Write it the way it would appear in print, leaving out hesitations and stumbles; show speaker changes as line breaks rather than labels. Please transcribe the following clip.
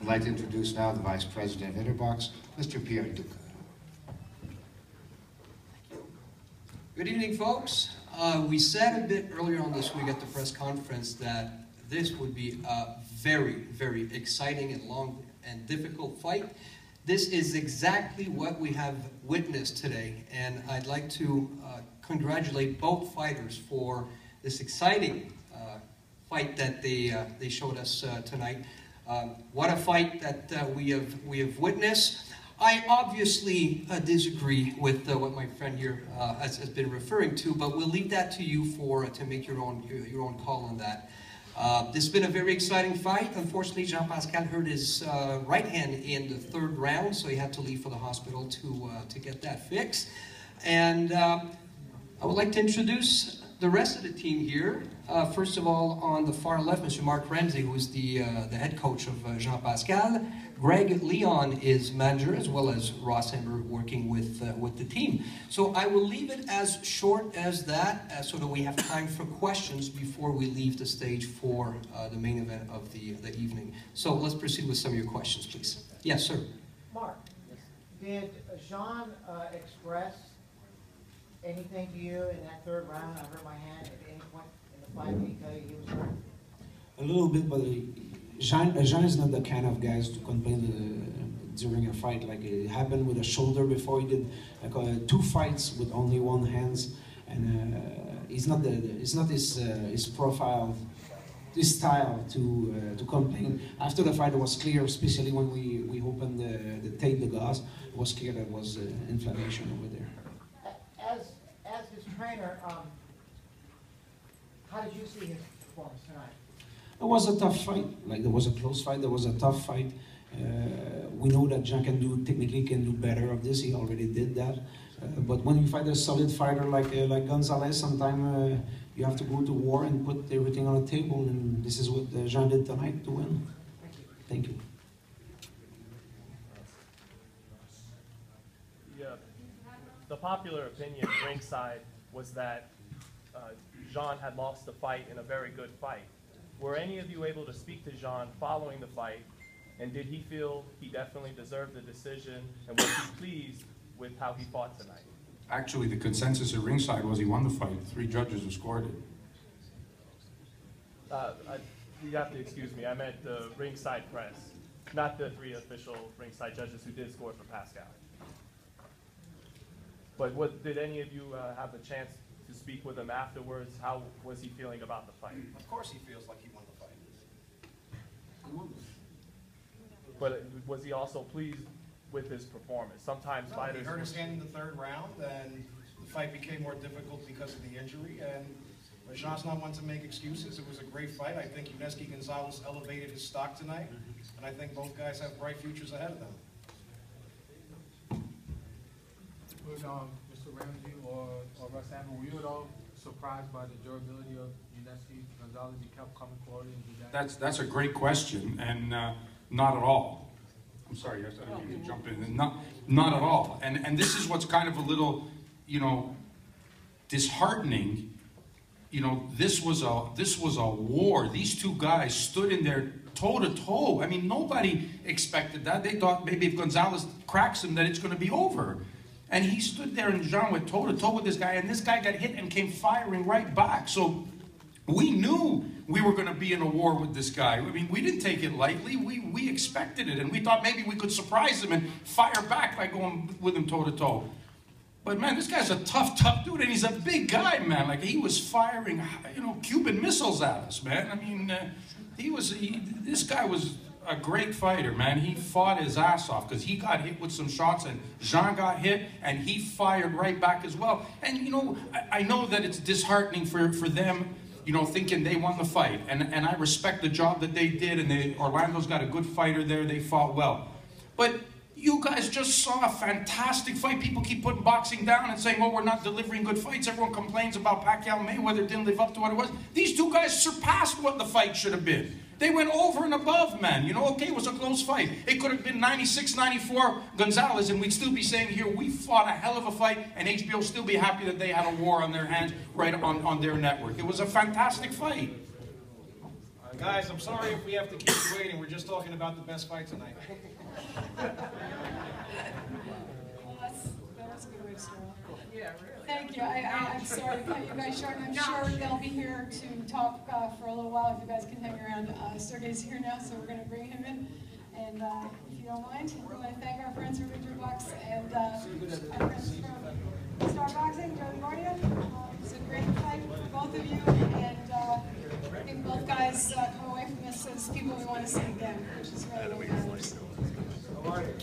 I'd like to introduce now the Vice President of Interbox, Mr. Pierre Duca.
Good evening, folks. We said a bit earlier on this week at the press conference that this would be a very, very exciting and long and difficult fight. This is exactly what we have witnessed today, and I'd like to congratulate both fighters for this exciting fight that they showed us tonight. What a fight that we have witnessed. I obviously disagree with what my friend here has been referring to, but we'll leave that to you to make your own call on that. This has been a very exciting fight. Unfortunately, Pascal hurt his right hand in the third round, so he had to leave for the hospital to get that fixed. And I would like to introduce the rest of the team here. First of all, on the far left, Mr. Mark Ramsey, who is the head coach of Jean Pascal. Greg Leon is manager, as well as Ross Ember working with the team. So I will leave it as short as that, so that we have time for questions before we leave the stage for the main event of the evening. So let's proceed with some of your questions, please. Yes, sir.
Mark, did Jean express anything to you in that third round? I hurt my hand. At any point in the fight, did he tell you he was hurt?
A little bit, but Jean is not the kind of guys to complain during a fight. Like it happened with a shoulder before. He did like 2 fights with only one hands, and it's not his profile, his style to complain. After the fight, it was clear, especially when we opened the tape, the gauze. It was clear there was inflammation over there.
As his trainer, how did you see his performance tonight?
It was a tough fight. Like there was a close fight. There was a tough fight. We know that Jean technically can do better of this. He already did that. But when you fight a solid fighter like Gonzalez, sometimes you have to go to war and put everything on the table. And this is what Jean did tonight to win. Thank you.
Yeah, the popular opinion ringside was that Jean had lost the fight in a very good fight. Were any of you able to speak to Jean following the fight, and did he feel he definitely deserved the decision, and was he pleased with how he fought tonight?
Actually, the consensus at ringside was he won the fight. 3 judges who scored it.
You have to excuse me, I meant the ringside press, not the 3 official ringside judges who did score for Pascal. But did any of you have the chance to speak with him afterwards? How was he feeling about the fight?
Of course he feels like he won the fight. He won.
But was he also pleased with his performance? Sometimes fighters...
He hurt his hand in the third round, and the fight became more difficult because of the injury, and Jean's not one to make excuses. It was a great fight. I think Yuneski Gonzalez elevated his stock tonight, and I think both guys have bright futures ahead of them.
Would Mr. Ramsey or Russ Amber, were you at all surprised by the durability of Yuneski Gonzalez? He kept coming forward and do that?
That's a great question, and not at all. I'm sorry, I didn't mean to jump in. Not at all. And this is what's kind of a little, disheartening. This was a war. These 2 guys stood in there toe to toe. I mean, nobody expected that. They thought maybe if Gonzalez cracks him, that it's going to be over. And he stood there, and Jean went toe-to-toe with this guy, and this guy got hit and came firing right back. So we knew we were going to be in a war with this guy. I mean, we didn't take it lightly. We expected it, and we thought maybe we could surprise him and fire back by going with him toe-to-toe. But, man, this guy's a tough dude, and he's a big guy, man. Like, he was firing, Cuban missiles at us, man. I mean, this guy was a great fighter, man. He fought his ass off because he got hit with some shots, and Jean got hit, and he fired right back as well. And, I know that it's disheartening for them, thinking they won the fight. And I respect the job that they did, and Orlando's got a good fighter there. They fought well. But you guys just saw a fantastic fight. People keep putting boxing down and saying, we're not delivering good fights. Everyone complains about Pacquiao Mayweather didn't live up to what it was. These 2 guys surpassed what the fight should have been. They went over and above, man. Okay, it was a close fight. It could have been 96-94 Gonzalez, and we'd still be saying here, we fought a hell of a fight, and HBO still be happy that they had a war on their hands right on their network. It was a fantastic fight.
I
Guys, I'm sorry if we have to keep you waiting. We're just talking about the best fight tonight.
Well, that's a good way to start off. Yeah, really. Thank you. I'm sorry to cut you guys short. I'm sure they'll be here to talk for a little while if you guys can hang around. Sergey's here now, so we're going to bring him in. And if you don't mind, we want to thank our friends from Victory Box and our friends from Star Boxing, Joe Guardia. It's a great fight for both of you, and I think both guys come away from this as people we want to see again, which is really what matters.
How are you?